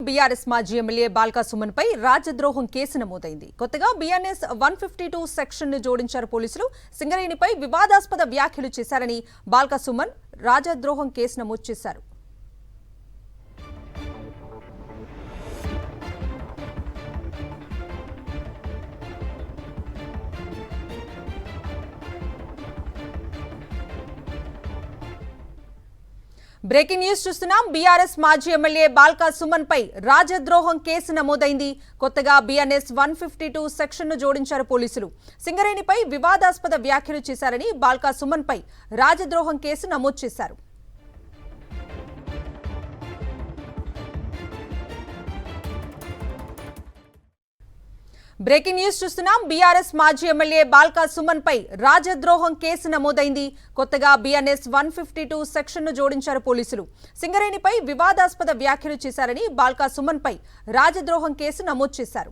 BRS మాజీ MLA Balka Suman పై రాజద్రోహం case నమోదైంది. కొత్తగా బీఎన్ఎస్ 152 సెక్షన్ ను జోడించారు పోలీసులు. సింగరేణిపై వివాదాస్పద వ్యాఖ్యలు చేశారని బాల్కా సుమన్ రాజద్రోహం కేసు నమోదు చేశారు. బ్రేకింగ్ న్యూస్ చూస్తున్నాం. బీఆర్ఎస్ మాజీ ఎమ్మెల్యే బాల్కా సుమన్ పై రాజద్రోహం కేసు నమోదైంది. కొత్తగా బీఎన్ఎస్ 152 సెక్షన్ ను జోడించారు పోలీసులు. సింగరేణిపై వివాదాస్పద వ్యాఖ్యలు చేశారని బాల్కా సుమన్ పై రాజద్రోహం కేసు నమోదు చేశారు. బ్రేకింగ్ న్యూస్ చూస్తున్నాం. బీఆర్ఎస్ మాజీ ఎమ్మెల్యే బాల్కా సుమన్ పై రాజద్రోహం కేసు నమోదైంది. కొత్తగా బీఎన్ఎస్ 152 సెక్షన్ ను జోడించారు పోలీసులు. సింగరేణిపై వివాదాస్పద వ్యాఖ్యలు చేశారని బాల్కా సుమన్ పై రాజద్రోహం కేసు నమోదు చేశారు.